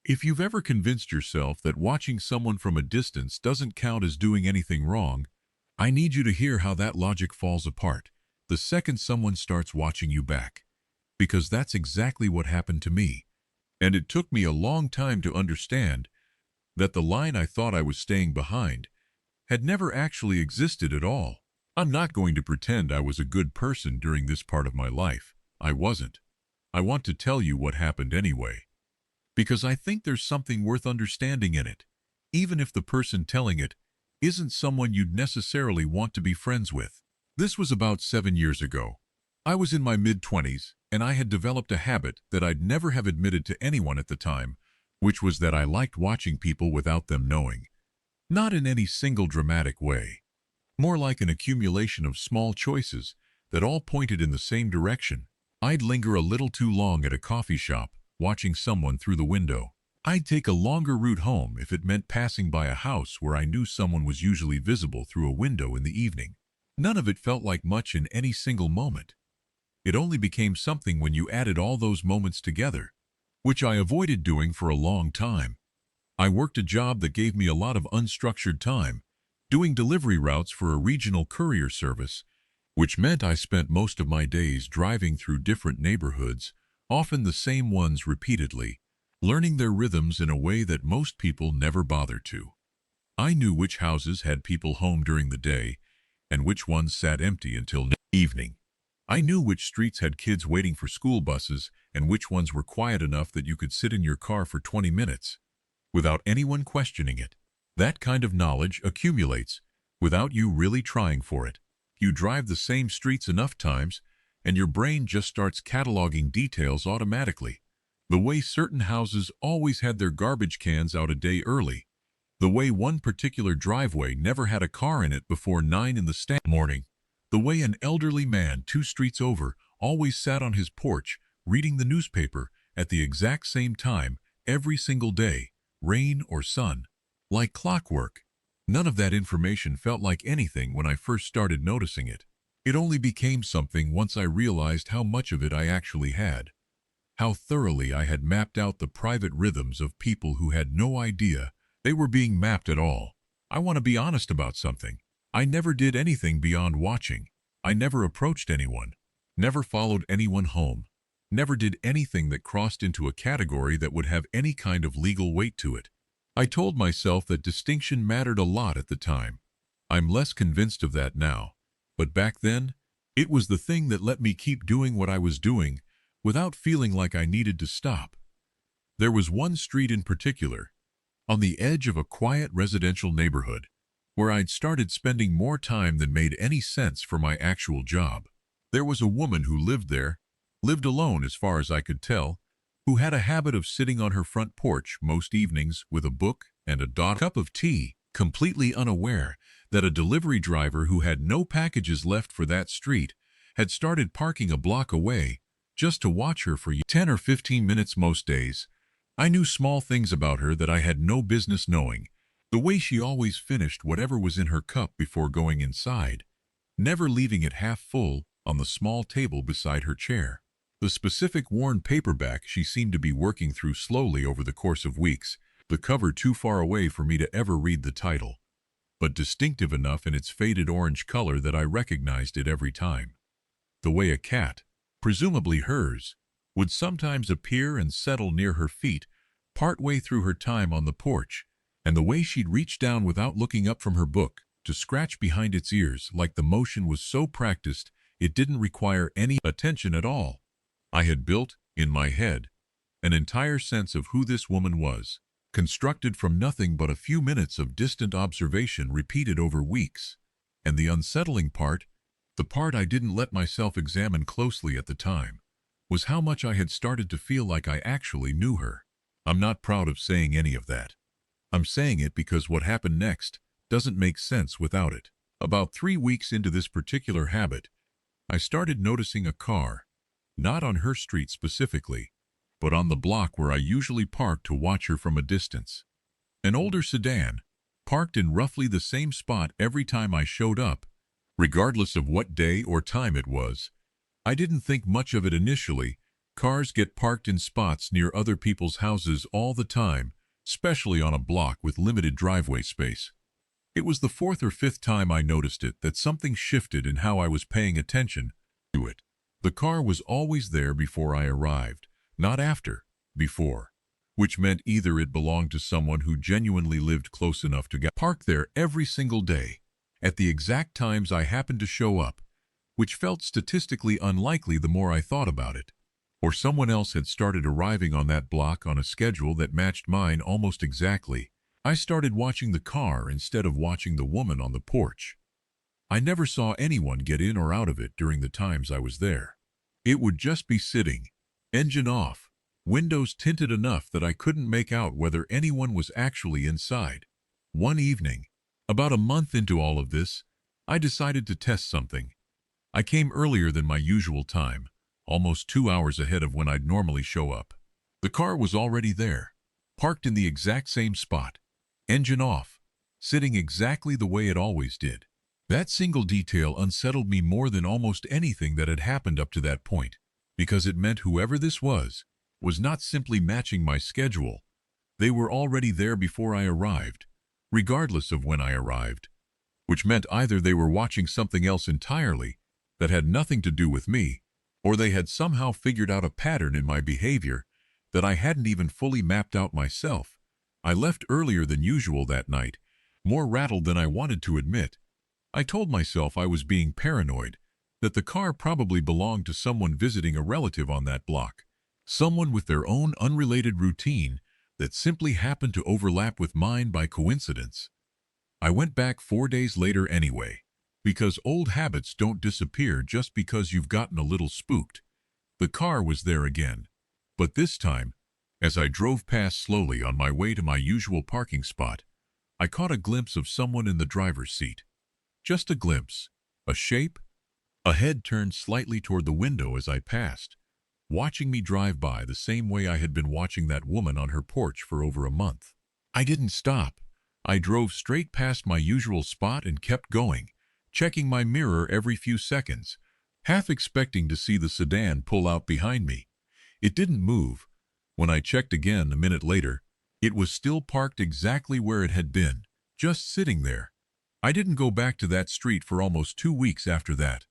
If you've ever convinced yourself that watching someone from a distance doesn't count as doing anything wrong, I need you to hear how that logic falls apart the second someone starts watching you back. Because that's exactly what happened to me. And it took me a long time to understand that the line I thought I was staying behind had never actually existed at all. I'm not going to pretend I was a good person during this part of my life. I wasn't. I want to tell you what happened anyway, because I think there's something worth understanding in it, even if the person telling it isn't someone you'd necessarily want to be friends with. This was about 7 years ago. I was in my mid-20s, and I had developed a habit that I'd never have admitted to anyone at the time, which was that I liked watching people without them knowing. Not in any single dramatic way. More like an accumulation of small choices that all pointed in the same direction. I'd linger a little too long at a coffee shop, watching someone through the window. I'd take a longer route home if it meant passing by a house where I knew someone was usually visible through a window in the evening. None of it felt like much in any single moment. It only became something when you added all those moments together, which I avoided doing for a long time. I worked a job that gave me a lot of unstructured time, doing delivery routes for a regional courier service, which meant I spent most of my days driving through different neighborhoods, often the same ones repeatedly, learning their rhythms in a way that most people never bother to. I knew which houses had people home during the day and which ones sat empty until evening. I knew which streets had kids waiting for school buses and which ones were quiet enough that you could sit in your car for 20 minutes without anyone questioning it. That kind of knowledge accumulates without you really trying for it. You drive the same streets enough times and your brain just starts cataloging details automatically. The way certain houses always had their garbage cans out a day early. The way one particular driveway never had a car in it before 9 in the morning. The way an elderly man 2 streets over always sat on his porch reading the newspaper at the exact same time every single day, rain or sun. Like clockwork. None of that information felt like anything when I first started noticing it. It only became something once I realized how much of it I actually had. How thoroughly I had mapped out the private rhythms of people who had no idea they were being mapped at all. I want to be honest about something. I never did anything beyond watching. I never approached anyone. Never followed anyone home. Never did anything that crossed into a category that would have any kind of legal weight to it. I told myself that distinction mattered a lot at the time. I'm less convinced of that now. But back then, it was the thing that let me keep doing what I was doing without feeling like I needed to stop. There was one street in particular, on the edge of a quiet residential neighborhood, where I'd started spending more time than made any sense for my actual job. There was a woman who lived there, lived alone as far as I could tell, who had a habit of sitting on her front porch most evenings with a book and a cup of tea, completely unaware that a delivery driver who had no packages left for that street had started parking a block away just to watch her for 10 or 15 minutes most days. I knew small things about her that I had no business knowing. The way she always finished whatever was in her cup before going inside, never leaving it half full on the small table beside her chair. The specific worn paperback she seemed to be working through slowly over the course of weeks, the cover too far away for me to ever read the title, but distinctive enough in its faded orange color that I recognized it every time. The way a cat, presumably hers, would sometimes appear and settle near her feet partway through her time on the porch, and the way she'd reach down without looking up from her book to scratch behind its ears like the motion was so practiced it didn't require any attention at all. I had built, in my head, an entire sense of who this woman was, constructed from nothing but a few minutes of distant observation repeated over weeks. And the unsettling part, the part I didn't let myself examine closely at the time, was how much I had started to feel like I actually knew her. I'm not proud of saying any of that. I'm saying it because what happened next doesn't make sense without it. About 3 weeks into this particular habit, I started noticing a car, not on her street specifically, but on the block where I usually parked to watch her from a distance. An older sedan, parked in roughly the same spot every time I showed up, regardless of what day or time it was. I didn't think much of it initially, Cars get parked in spots near other people's houses all the time, especially on a block with limited driveway space. It was the fourth or fifth time I noticed it that something shifted in how I was paying attention to it. The car was always there before I arrived, not after, before, which meant either it belonged to someone who genuinely lived close enough to get parked there every single day, at the exact times I happened to show up, which felt statistically unlikely the more I thought about it. Or someone else had started arriving on that block on a schedule that matched mine almost exactly. I started watching the car instead of watching the woman on the porch. I never saw anyone get in or out of it during the times I was there. It would just be sitting, engine off, windows tinted enough that I couldn't make out whether anyone was actually inside. One evening, about a month into all of this, I decided to test something. I came earlier than my usual time, almost 2 hours ahead of when I'd normally show up. The car was already there, parked in the exact same spot, engine off, sitting exactly the way it always did. That single detail unsettled me more than almost anything that had happened up to that point, because it meant whoever this was not simply matching my schedule. They were already there before I arrived, regardless of when I arrived, which meant either they were watching something else entirely that had nothing to do with me, or they had somehow figured out a pattern in my behavior that I hadn't even fully mapped out myself. I left earlier than usual that night, more rattled than I wanted to admit. I told myself I was being paranoid, that the car probably belonged to someone visiting a relative on that block, someone with their own unrelated routine that simply happened to overlap with mine by coincidence. I went back 4 days later anyway, because old habits don't disappear just because you've gotten a little spooked. The car was there again, but this time, as I drove past slowly on my way to my usual parking spot, I caught a glimpse of someone in the driver's seat. Just a glimpse, a shape, a head turned slightly toward the window as I passed, watching me drive by the same way I had been watching that woman on her porch for over a month. I didn't stop. I drove straight past my usual spot and kept going, checking my mirror every few seconds, half expecting to see the sedan pull out behind me. It didn't move. When I checked again a minute later, it was still parked exactly where it had been, just sitting there. I didn't go back to that street for almost 2 weeks after that.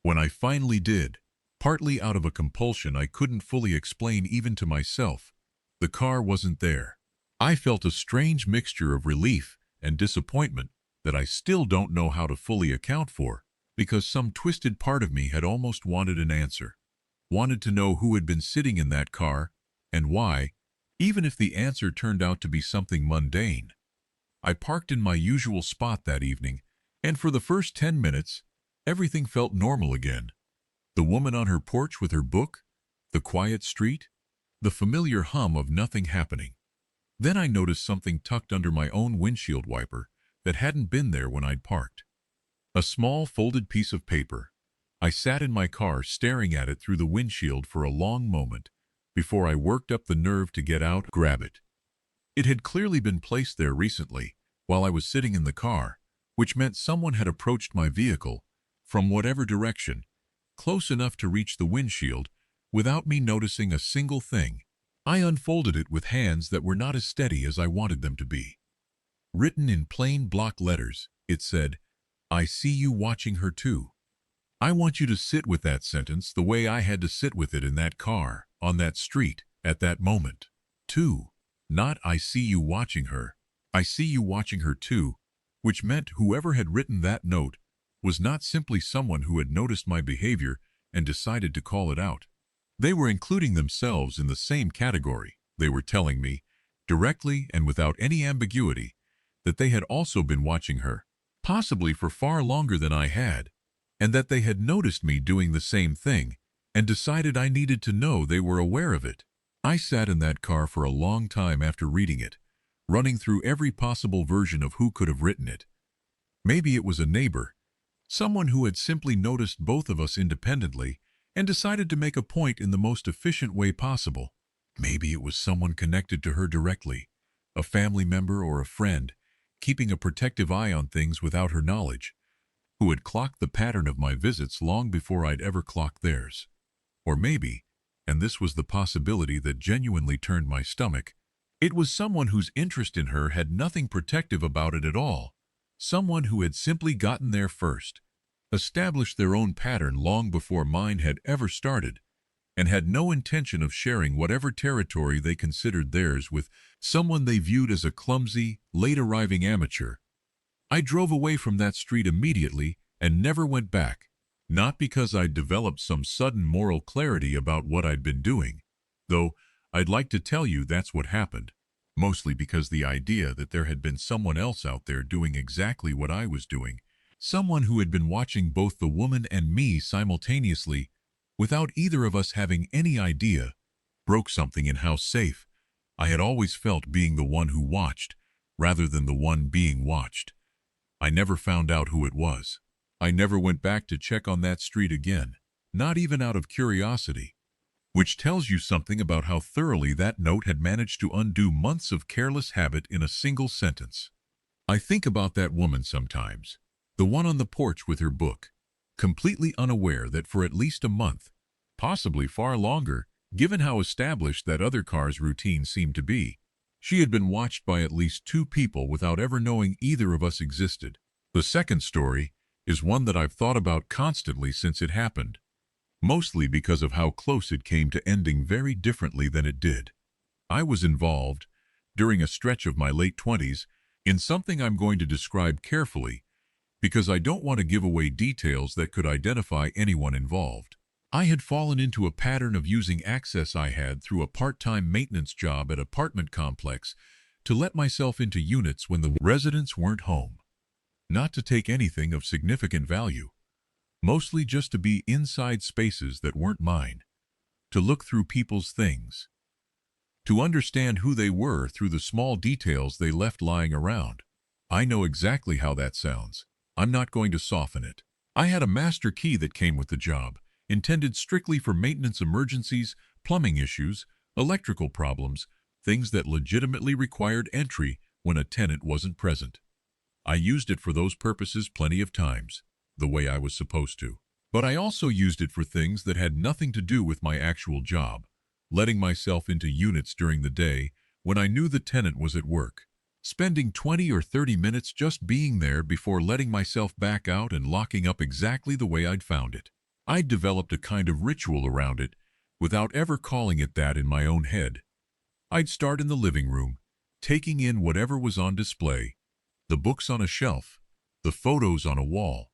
When I finally did, partly out of a compulsion I couldn't fully explain even to myself, the car wasn't there. I felt a strange mixture of relief and disappointment that I still don't know how to fully account for, because some twisted part of me had almost wanted an answer, wanted to know who had been sitting in that car and why, even if the answer turned out to be something mundane. I parked in my usual spot that evening, and for the first 10 minutes, everything felt normal again. The woman on her porch with her book, the quiet street, the familiar hum of nothing happening. Then I noticed something tucked under my own windshield wiper that hadn't been there when I'd parked. A small folded piece of paper. I sat in my car staring at it through the windshield for a long moment before I worked up the nerve to get out and grab it. It had clearly been placed there recently, while I was sitting in the car, which meant someone had approached my vehicle, from whatever direction, close enough to reach the windshield, without me noticing a single thing. I unfolded it with hands that were not as steady as I wanted them to be. Written in plain block letters, it said, "I see you watching her too." I want you to sit with that sentence the way I had to sit with it in that car, on that street, at that moment. Too. Not "I see you watching her." I see you watching her too, which meant whoever had written that note was not simply someone who had noticed my behavior and decided to call it out. They were including themselves in the same category. They were telling me, directly and without any ambiguity, that they had also been watching her, possibly for far longer than I had, and that they had noticed me doing the same thing and decided I needed to know they were aware of it. I sat in that car for a long time after reading it, running through every possible version of who could have written it. Maybe it was a neighbor, someone who had simply noticed both of us independently and decided to make a point in the most efficient way possible. Maybe it was someone connected to her directly, a family member or a friend, keeping a protective eye on things without her knowledge, who had clocked the pattern of my visits long before I'd ever clocked theirs. Or maybe And this was the possibility that genuinely turned my stomach. It was someone whose interest in her had nothing protective about it at all. Someone who had simply gotten there first, established their own pattern long before mine had ever started, and had no intention of sharing whatever territory they considered theirs with someone they viewed as a clumsy, late-arriving amateur. I drove away from that street immediately and never went back, not because I'd developed some sudden moral clarity about what I'd been doing, though I'd like to tell you that's what happened, mostly because the idea that there had been someone else out there doing exactly what I was doing, someone who had been watching both the woman and me simultaneously, without either of us having any idea, broke something in how safe I had always felt being the one who watched, rather than the one being watched. I never found out who it was. I never went back to check on that street again, not even out of curiosity, which tells you something about how thoroughly that note had managed to undo months of careless habit in a single sentence. I think about that woman sometimes, the one on the porch with her book, completely unaware that for at least a month, possibly far longer, given how established that other car's routine seemed to be, she had been watched by at least two people without ever knowing either of us existed. The second story is one that I've thought about constantly since it happened, mostly because of how close it came to ending very differently than it did. I was involved, during a stretch of my late 20s, in something I'm going to describe carefully, because I don't want to give away details that could identify anyone involved. I had fallen into a pattern of using access I had through a part-time maintenance job at apartment complex to let myself into units when the residents weren't home. Not to take anything of significant value, mostly just to be inside spaces that weren't mine, to look through people's things, to understand who they were through the small details they left lying around. I know exactly how that sounds. I'm not going to soften it. I had a master key that came with the job, intended strictly for maintenance emergencies, plumbing issues, electrical problems, things that legitimately required entry when a tenant wasn't present. I used it for those purposes plenty of times, the way I was supposed to. But I also used it for things that had nothing to do with my actual job, letting myself into units during the day when I knew the tenant was at work, spending 20 or 30 minutes just being there before letting myself back out and locking up exactly the way I'd found it. I'd developed a kind of ritual around it without ever calling it that in my own head. I'd start in the living room, taking in whatever was on display, the books on a shelf, the photos on a wall,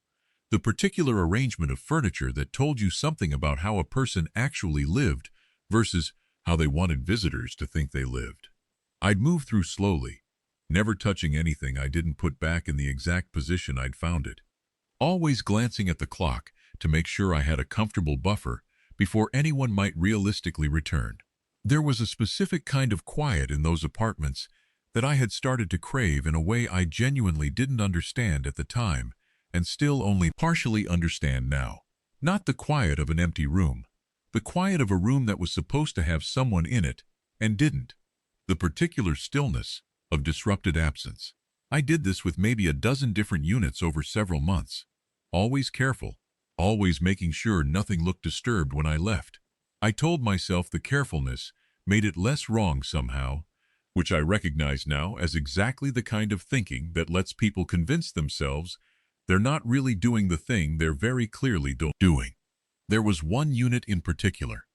the particular arrangement of furniture that told you something about how a person actually lived versus how they wanted visitors to think they lived. I'd move through slowly, never touching anything I didn't put back in the exact position I'd found it, always glancing at the clock to make sure I had a comfortable buffer before anyone might realistically return. There was a specific kind of quiet in those apartments that I had started to crave in a way I genuinely didn't understand at the time and still only partially understand now. Not the quiet of an empty room, the quiet of a room that was supposed to have someone in it and didn't. The particular stillness of disrupted absence. I did this with maybe a dozen different units over several months, always careful, always making sure nothing looked disturbed when I left. I told myself the carefulness made it less wrong somehow, which I recognize now as exactly the kind of thinking that lets people convince themselves they're not really doing the thing they're very clearly doing. There was one unit in particular,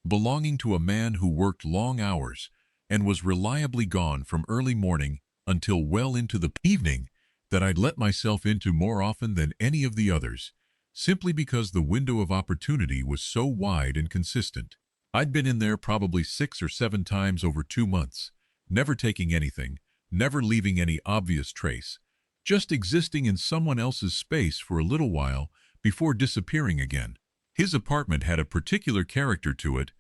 belonging to a man who worked long hours and was reliably gone from early morning until well into the evening, that I'd let myself into more often than any of the others, simply because the window of opportunity was so wide and consistent. I'd been in there probably 6 or 7 times over 2 months, never taking anything, never leaving any obvious trace, just existing in someone else's space for a little while before disappearing again. His apartment had a particular character to it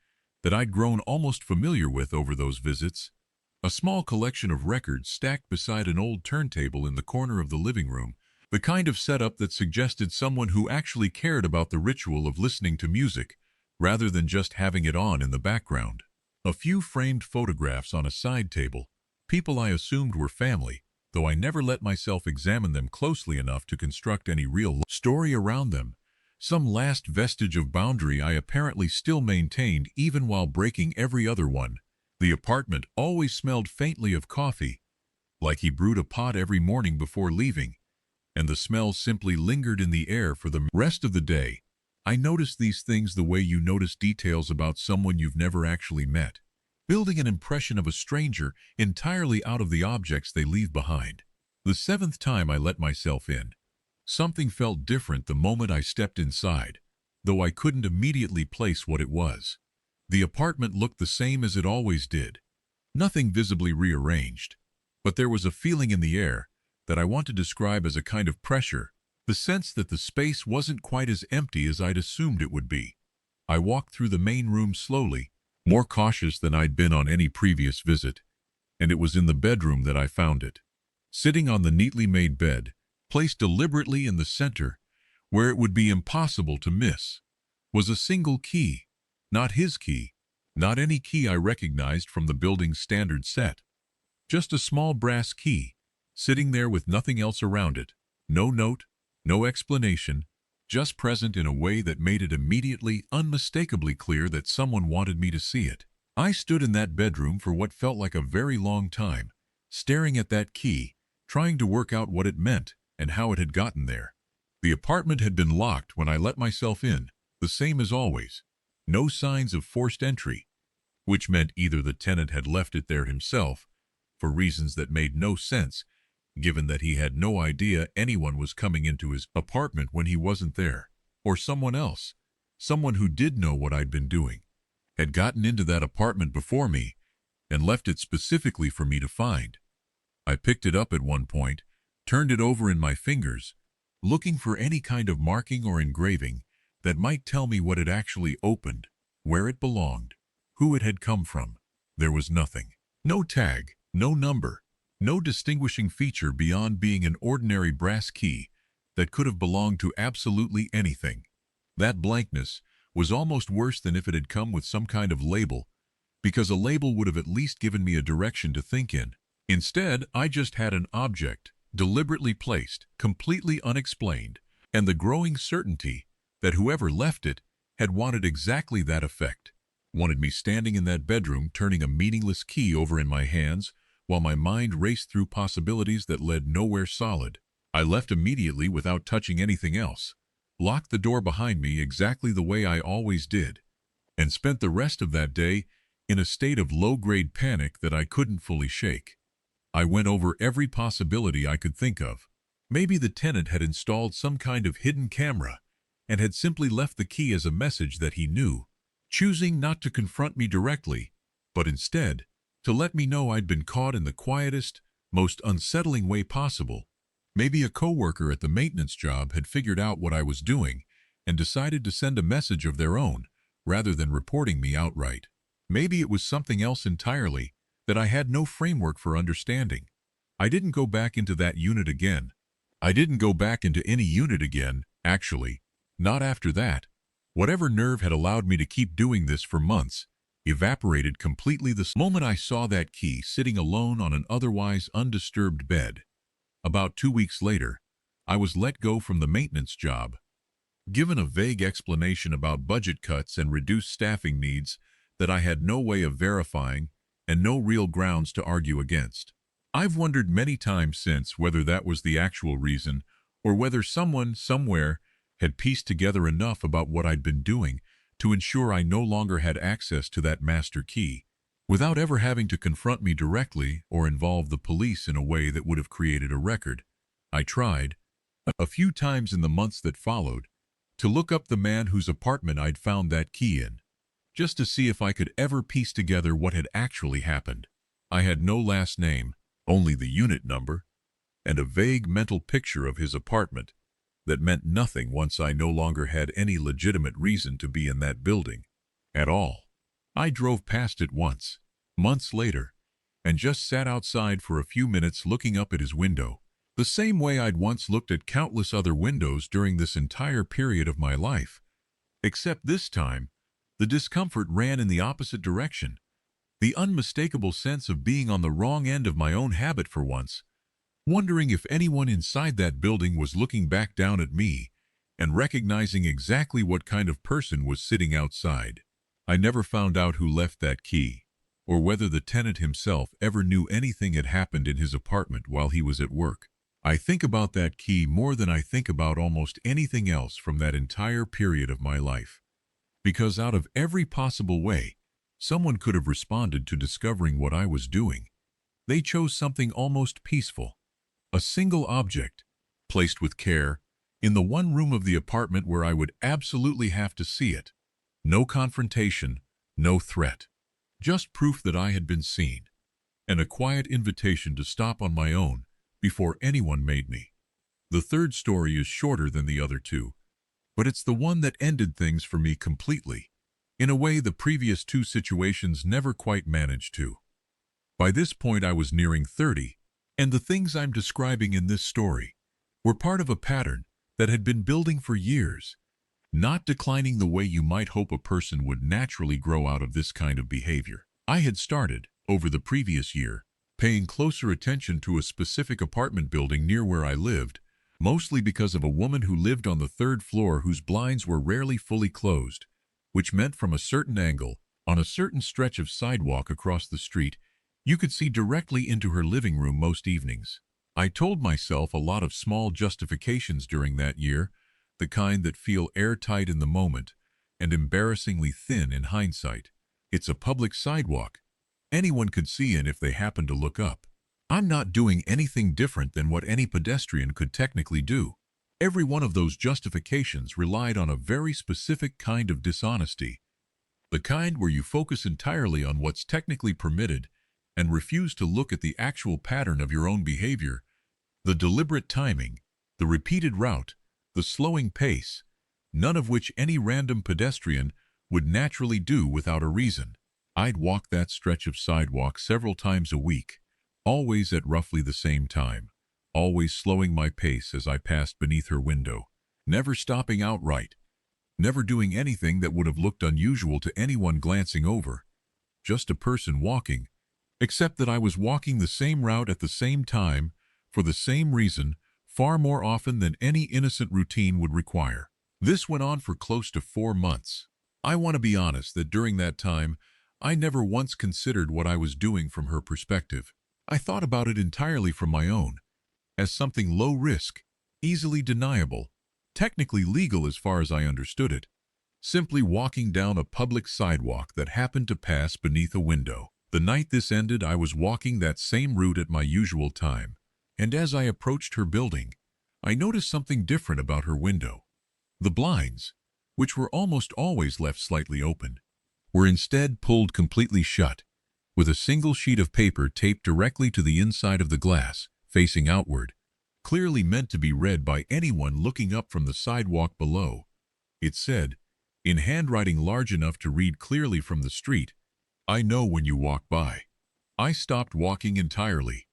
that I'd grown almost familiar with over those visits. A small collection of records stacked beside an old turntable in the corner of the living room, the kind of setup that suggested someone who actually cared about the ritual of listening to music, rather than just having it on in the background. A few framed photographs on a side table, people I assumed were family, though I never let myself examine them closely enough to construct any real story around them, Some last vestige of boundary I apparently still maintained even while breaking every other one. The apartment always smelled faintly of coffee, like he brewed a pot every morning before leaving, and the smell simply lingered in the air for the rest of the day. I noticed these things the way you notice details about someone you've never actually met, building an impression of a stranger entirely out of the objects they leave behind. The seventh time I let myself in, something felt different the moment I stepped inside, though I couldn't immediately place what it was. The apartment looked the same as it always did, nothing visibly rearranged, but there was a feeling in the air that I want to describe as a kind of pressure, the sense that the space wasn't quite as empty as I'd assumed it would be. I walked through the main room slowly, more cautious than I'd been on any previous visit, and it was in the bedroom that I found it. Sitting on the neatly made bed, placed deliberately in the center, where it would be impossible to miss, was a single key. Not his key, not any key I recognized from the building's standard set. Just a small brass key, sitting there with nothing else around it. No note, no explanation, just present in a way that made it immediately, unmistakably clear that someone wanted me to see it. I stood in that bedroom for what felt like a very long time, staring at that key, trying to work out what it meant and how it had gotten there. The apartment had been locked when I let myself in, the same as always. No signs of forced entry, which meant either the tenant had left it there himself, for reasons that made no sense, given that he had no idea anyone was coming into his apartment when he wasn't there, or someone else, someone who did know what I'd been doing, had gotten into that apartment before me and left it specifically for me to find. I picked it up at one point, turned it over in my fingers, looking for any kind of marking or engraving that might tell me what it actually opened, where it belonged, who it had come from. There was nothing. No tag, no number, no distinguishing feature beyond being an ordinary brass key that could have belonged to absolutely anything. That blankness was almost worse than if it had come with some kind of label, because a label would have at least given me a direction to think in. Instead, I just had an object, deliberately placed, completely unexplained, and the growing certainty that whoever left it had wanted exactly that effect, wanted me standing in that bedroom turning a meaningless key over in my hands while my mind raced through possibilities that led nowhere solid. I left immediately without touching anything else, locked the door behind me exactly the way I always did, and spent the rest of that day in a state of low-grade panic that I couldn't fully shake. I went over every possibility I could think of. Maybe the tenant had installed some kind of hidden camera and had simply left the key as a message that he knew, choosing not to confront me directly, but instead to let me know I'd been caught in the quietest, most unsettling way possible. Maybe a coworker at the maintenance job had figured out what I was doing and decided to send a message of their own rather than reporting me outright. Maybe it was something else entirely that I had no framework for understanding. I didn't go back into that unit again. I didn't go back into any unit again, actually. Not after that. Whatever nerve had allowed me to keep doing this for months evaporated completely the moment I saw that key sitting alone on an otherwise undisturbed bed. About 2 weeks later, I was let go from the maintenance job, given a vague explanation about budget cuts and reduced staffing needs that I had no way of verifying and no real grounds to argue against. I've wondered many times since whether that was the actual reason or whether someone somewhere had pieced together enough about what I'd been doing to ensure I no longer had access to that master key, without ever having to confront me directly or involve the police in a way that would have created a record. I tried, a few times in the months that followed, to look up the man whose apartment I'd found that key in, just to see if I could ever piece together what had actually happened. I had no last name, only the unit number, and a vague mental picture of his apartment that meant nothing once I no longer had any legitimate reason to be in that building at all. I drove past it once, months later, and just sat outside for a few minutes looking up at his window, the same way I'd once looked at countless other windows during this entire period of my life. Except this time, the discomfort ran in the opposite direction. The unmistakable sense of being on the wrong end of my own habit for once, wondering if anyone inside that building was looking back down at me and recognizing exactly what kind of person was sitting outside. I never found out who left that key, or whether the tenant himself ever knew anything had happened in his apartment while he was at work. I think about that key more than I think about almost anything else from that entire period of my life. Because out of every possible way, someone could have responded to discovering what I was doing. They chose something almost peaceful. A single object, placed with care, in the one room of the apartment where I would absolutely have to see it. No confrontation, no threat. Just proof that I had been seen, and a quiet invitation to stop on my own before anyone made me. The third story is shorter than the other two, but it's the one that ended things for me completely, in a way the previous two situations never quite managed to. By this point I was nearing 30, and the things I'm describing in this story were part of a pattern that had been building for years, not declining the way you might hope a person would naturally grow out of this kind of behavior. I had started, over the previous year, paying closer attention to a specific apartment building near where I lived, mostly because of a woman who lived on the third floor whose blinds were rarely fully closed, which meant from a certain angle, on a certain stretch of sidewalk across the street, you could see directly into her living room most evenings. I told myself a lot of small justifications during that year, the kind that feel airtight in the moment and embarrassingly thin in hindsight. It's a public sidewalk. Anyone could see in if they happen to look up. I'm not doing anything different than what any pedestrian could technically do. Every one of those justifications relied on a very specific kind of dishonesty, the kind where you focus entirely on what's technically permitted and refuse to look at the actual pattern of your own behavior, the deliberate timing, the repeated route, the slowing pace, none of which any random pedestrian would naturally do without a reason. I'd walk that stretch of sidewalk several times a week, always at roughly the same time, always slowing my pace as I passed beneath her window, never stopping outright, never doing anything that would have looked unusual to anyone glancing over, just a person walking, except that I was walking the same route at the same time, for the same reason, far more often than any innocent routine would require. This went on for close to 4 months. I want to be honest that during that time, I never once considered what I was doing from her perspective. I thought about it entirely from my own, as something low risk, easily deniable, technically legal as far as I understood it, simply walking down a public sidewalk that happened to pass beneath a window. The night this ended, I was walking that same route at my usual time, and as I approached her building, I noticed something different about her window. The blinds, which were almost always left slightly open, were instead pulled completely shut, with a single sheet of paper taped directly to the inside of the glass, facing outward, clearly meant to be read by anyone looking up from the sidewalk below. It said, in handwriting large enough to read clearly from the street, "I know when you walk by." I stopped walking entirely.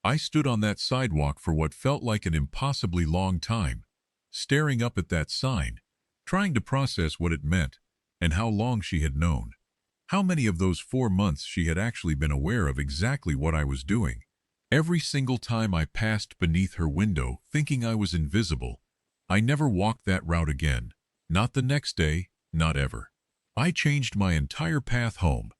I stood on that sidewalk for what felt like an impossibly long time, staring up at that sign, trying to process what it meant and how long she had known. How many of those 4 months she had actually been aware of exactly what I was doing. Every single time I passed beneath her window, thinking I was invisible, I never walked that route again. Not the next day, not ever. I changed my entire path home,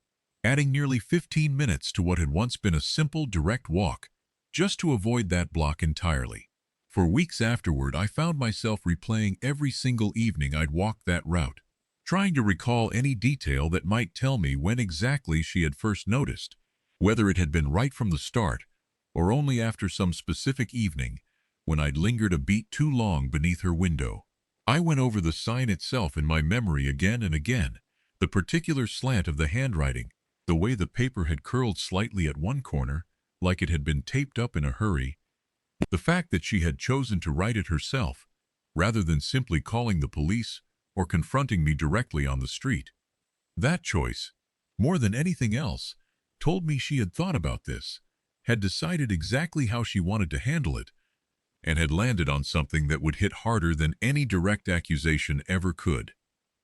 adding nearly 15 minutes to what had once been a simple, direct walk, just to avoid that block entirely. For weeks afterward, I found myself replaying every single evening I'd walked that route, trying to recall any detail that might tell me when exactly she had first noticed, whether it had been right from the start or only after some specific evening when I'd lingered a beat too long beneath her window. I went over the sign itself in my memory again and again, the particular slant of the handwriting, the way the paper had curled slightly at one corner, like it had been taped up in a hurry, the fact that she had chosen to write it herself, rather than simply calling the police or confronting me directly on the street. That choice, more than anything else, told me she had thought about this, had decided exactly how she wanted to handle it, and had landed on something that would hit harder than any direct accusation ever could.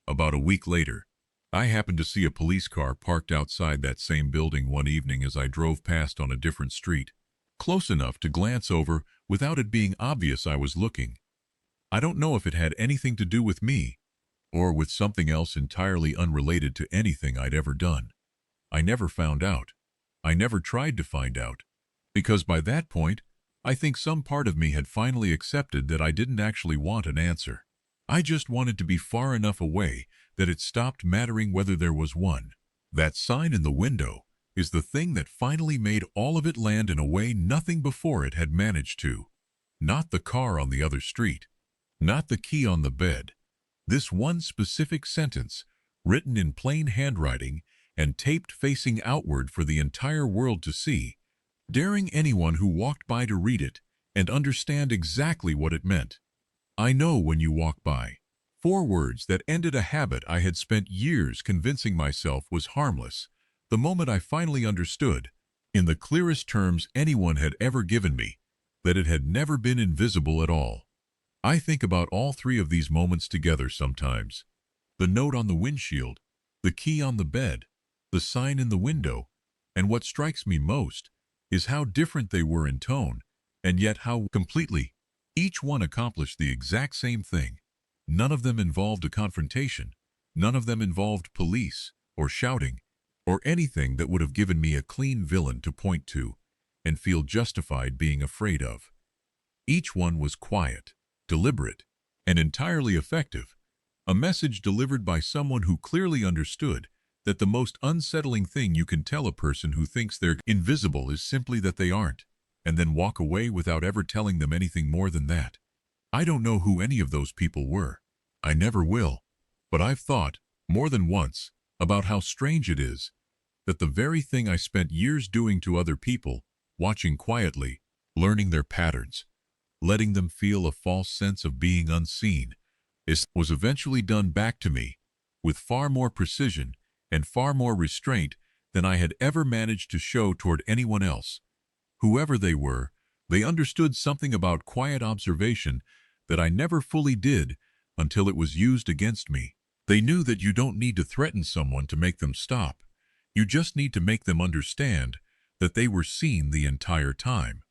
About a week later, I happened to see a police car parked outside that same building one evening as I drove past on a different street, close enough to glance over without it being obvious I was looking. I don't know if it had anything to do with me, or with something else entirely unrelated to anything I'd ever done. I never found out. I never tried to find out. Because by that point, I think some part of me had finally accepted that I didn't actually want an answer. I just wanted to be far enough away that it stopped mattering whether there was one. That sign in the window is the thing that finally made all of it land in a way nothing before it had managed to. Not the car on the other street. Not the key on the bed. This one specific sentence, written in plain handwriting and taped facing outward for the entire world to see, daring anyone who walked by to read it and understand exactly what it meant. I know when you walk by. 4 words that ended a habit I had spent years convincing myself was harmless. The moment I finally understood, in the clearest terms anyone had ever given me, that it had never been invisible at all. I think about all 3 of these moments together sometimes. The note on the windshield, the key on the bed, the sign in the window, and what strikes me most is how different they were in tone, and yet how completely each one accomplished the exact same thing. None of them involved a confrontation. None of them involved police, or shouting, or anything that would have given me a clean villain to point to and feel justified being afraid of. Each one was quiet, deliberate, and entirely effective. A message delivered by someone who clearly understood that the most unsettling thing you can tell a person who thinks they're invisible is simply that they aren't, and then walk away without ever telling them anything more than that. I don't know who any of those people were. I never will. But I've thought, more than once, about how strange it is that the very thing I spent years doing to other people, watching quietly, learning their patterns, letting them feel a false sense of being unseen, was eventually done back to me with far more precision and far more restraint than I had ever managed to show toward anyone else. Whoever they were, they understood something about quiet observation that I never fully did until it was used against me. They knew that you don't need to threaten someone to make them stop. You just need to make them understand that they were seen the entire time.